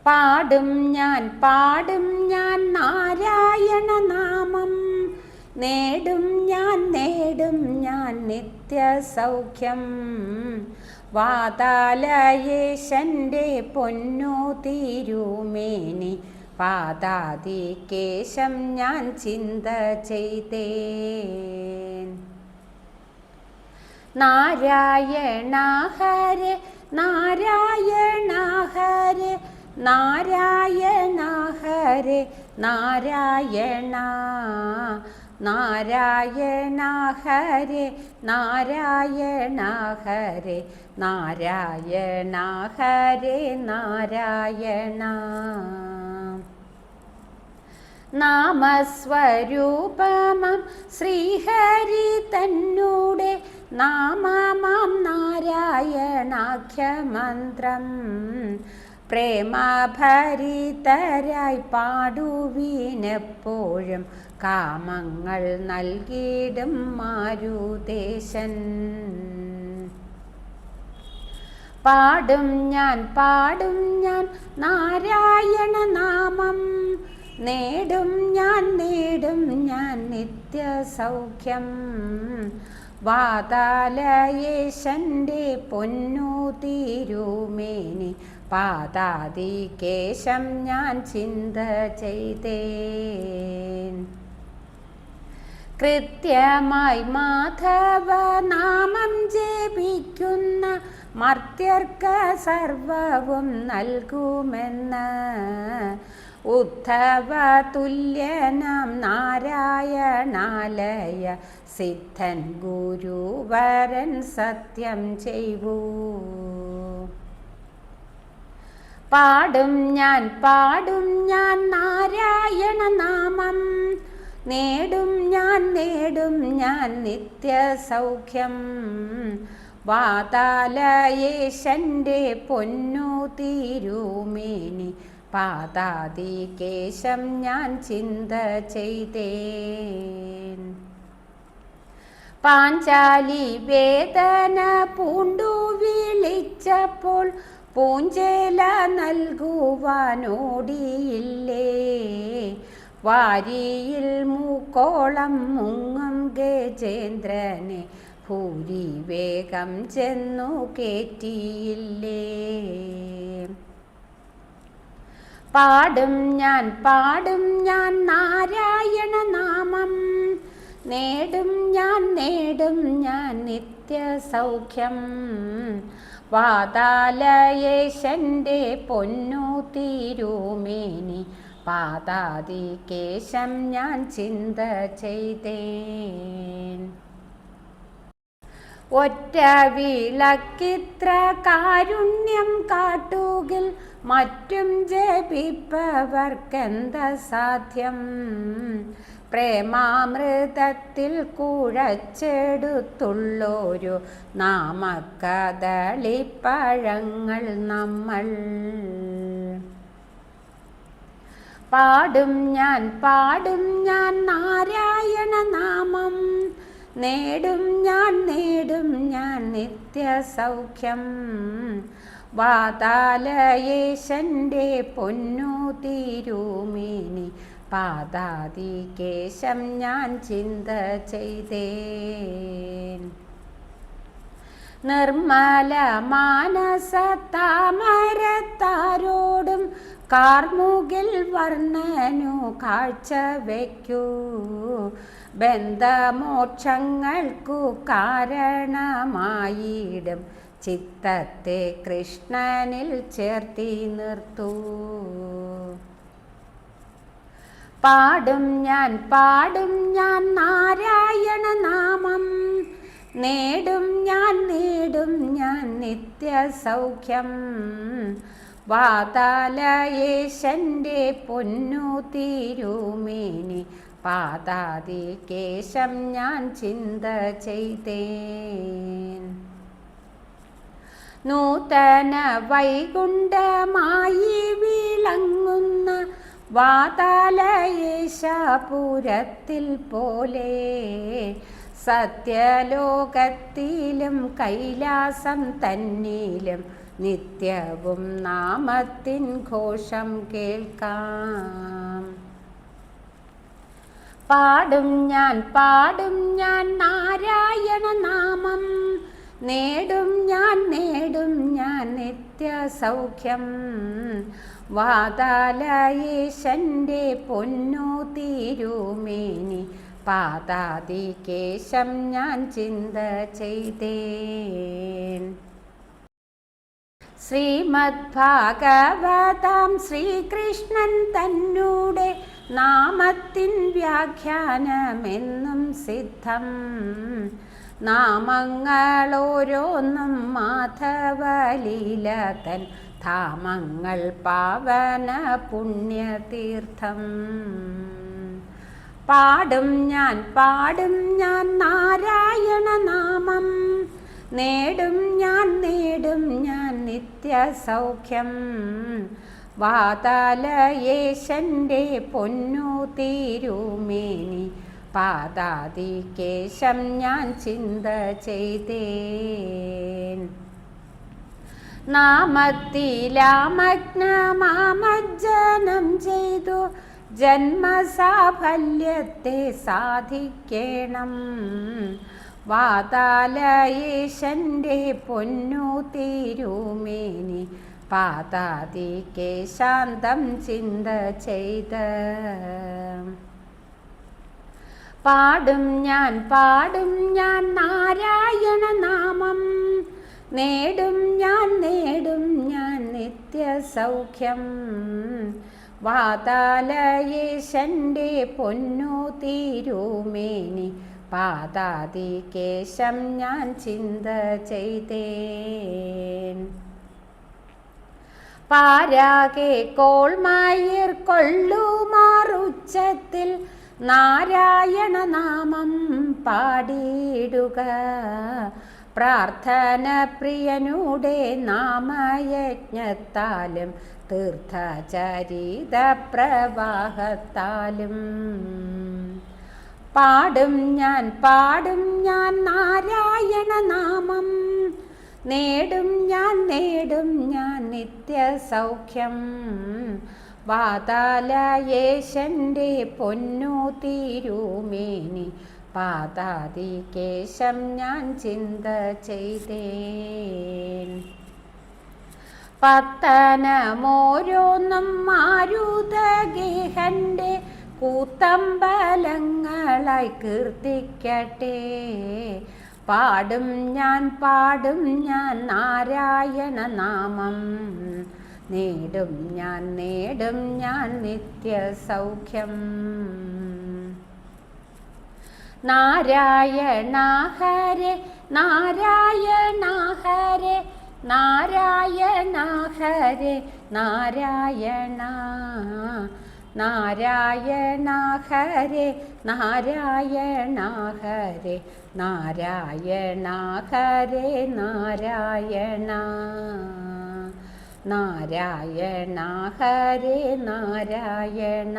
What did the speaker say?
പാടും ഞാൻ നാരായണ നാമം. നേടും ഞാൻ നിത്യ സൗഖ്യം. വാതാലയേശന്റെ പൊന്നു തിരുമേനി പാദാദികേശം ഞാൻ ചിന്ത ചെയ്തേൻ. നാരായണ ഹരേ നാരായണ ഹരേ നാരായണ ഹരേ നാരായണ നാരായണ ഹരേ നാരായണ ഹരേ നാരായണ ഹരേ നാരായണ. നാമസ്വരൂപമം ശ്രീഹരി തന്നൂടെ നാമമാം നാരായണാഖ്യമന്ത്രം പ്രേമഭരിതരായി പാടുവീനെപ്പോഴും കാമങ്ങൾ നൽകിയിടും മാരുദേശൻ. പാടും ഞാൻ നാരായണ നാമം. നേടും ഞാൻ നിത്യ സൗഖ്യം. വാതാലയേശന്റെ പൊന്നു തിരുമേനി പാദാദികേശം ഞാൻ ചിന്ത ചെയ്തേൻ. കൃത്യമായി മാധവ നാമം ജപിക്കുന്ന മർത്യർക്ക് സർവവും നൽകുമെന്ന് ഉദ്ധവ തുല്യനാം നാരായണാലയ സിദ്ധൻ ഗുരുവരൻ സത്യം ചെയ്വൂ. പാടും ഞാൻ നാരായണ നാമം. നേടും ഞാൻ നിത്യ സൗഖ്യം. വാതാലയേശന്റെ പൊന്നു തിരുമേനി പാദാദികേശം ഞാൻ ചിന്ത ചെയ്തേൻ. പാഞ്ചാലി വേദന പൂണ്ടു വിളിച്ചപ്പോൾ പൂഞ്ചേല നൽകുവാനോടിയില്ലേ. വാരിയിൽ മൂക്കോളം മുങ്ങും ഗജേന്ദ്രനെ ഭൂരി വേഗം ചെന്നു കേറ്റിയില്ലേ. പാടും ഞാൻ നാരായണ നാമം. നേടും ഞാൻ നിത്യ സൗഖ്യം. വാതാലയേശന്റെ പൊന്നു തിരുമേനി പാദാദികേശം ഞാൻ ചിന്ത ചെയ്തേൻ. ഒറ്റ വിളക്കിത്ര കാരുണ്യം കാട്ടുകിൽ മറ്റും ജപിപ്പവർക്കെന്ത സാധ്യം. പ്രേമാമൃതത്തിൽ കുഴച്ചെടുത്തുള്ളൊരു നാമക്കദളിപ്പഴങ്ങൾ നമ്മൾ. പാടും ഞാൻ നാരായണ നാമം. നേടും ഞാൻ നിത്യ സൗഖ്യം. വാതാലയേശന്റെ പൊന്നു തിരുമേനി പാദാദികേശം ഞാൻ ചിന്ത ചെയ്തേൻ. നിർമ്മല മാനസ താമരത്താരോടും കാർമുകിൽ വർണ്ണനു കാഴ്ച വയ്ക്കൂ. ബന്ധമോക്ഷങ്ങൾക്കു കാരണമായിടും ചിത്തത്തെ കൃഷ്ണനിൽ ചേർത്തി നിർത്തൂ. പാടും ഞാൻ നാരായണ നാമം. നേടും ഞാൻ നിത്യ സൗഖ്യം. വാതാലയേശന്റെ പൊന്നു തിരുമേനി പാദാദികേശം ഞാൻ ചിന്ത ചെയ്തേൻ. നൂതന വൈകുണ്ഠമായി വിളങ്ങുന്ന വാതാലയേശപുരത്തിൽ പോലെ സത്യലോകത്തിലും കൈലാസം തന്നിലും നിത്യവും നാമത്തിൻ ഘോഷം കേൾക്കാം. പാടും ഞാൻ നാരായണ നാമം, നേടും ഞാൻ നിത്യ സൗഖ്യം. വാതാലയേശൻ്റെ പൊന്നു തിരുമേനി, പാതാദികേശം ഞാൻ ചിന്ത ചെയ്തേൻ. ശ്രീമദ് ഭാഗവതാം ശ്രീകൃഷ്ണൻ തന്നൂടെ നാമത്തിൻ വ്യാഖ്യാനമെന്നും സിദ്ധം. നാമങ്ങളോരോന്നും മാധവലീല തൻ ധാമങ്ങൾ പാവന പുണ്യതീർത്ഥം. പാടും ഞാൻ നാരായണ നാമം, നേടും ഞാൻ നിത്യ സൗഖ്യം. വാതാലയേശൻ്റെ പൊന്നു തിരുമേനി, പാതാദികേശം ഞാൻ ചിന്ത ചെയ്തേൻ. നാമത്തിലാമഗ്നമാമജ്ജനം ചെയ്തു ജന്മസാഫല്യത്തെ സാധിക്കണം. വാതാലയേശൻ്റെ പൊന്നു തിരുമേനി, പാതാദികേശാന്തം ചിന്ത ചെയ്ത്. പാടും ഞാൻ നാരായണ നാമം, നേടും ഞാൻ നിത്യ സൗഖ്യം. വാതാലയേശൻ്റെ പൊന്നു തിരുമേനി, പാതാദികേശം ഞാൻ ചിന്ത ചെയ്തേൻ. പാരാകെ കോൾമയിർ കൊള്ളുമാറുച്ചത്തിൽ നാരായണ നാമം പാടിയിടുക. പ്രാർത്ഥന പ്രിയനുടെ നാമയജ്ഞത്താലും തീർത്ഥചരിത പ്രവാഹത്താലും. പാടും ഞാൻ നാരായണ നാമം, നേടും ഞാൻ നിത്യ സൗഖ്യം. വാതാലയേശൻ്റെ പൊന്നു തിരുമേനി, പാതാദികേശം ഞാൻ ചിന്ത ചെയ്തേൻ. പത്തനമോരോന്നും മാരുതഗേഹൻ്റെ കൂത്തമ്പലങ്ങളായി കീർത്തിക്കട്ടെ. പാടും ഞാൻ നാരായണ നാമം, നേടും ഞാൻ നിത്യ സൗഖ്യം. നാരായണ ഹരേ നാരായണ ഹരേ നാരായണ ഹരേ നാരായണ. നാരായണ ഹരേ നാരായണ ഹരേ നാരായണ ഹരേ നാരായണ. നാരായണ ഹരേ നാരായണ.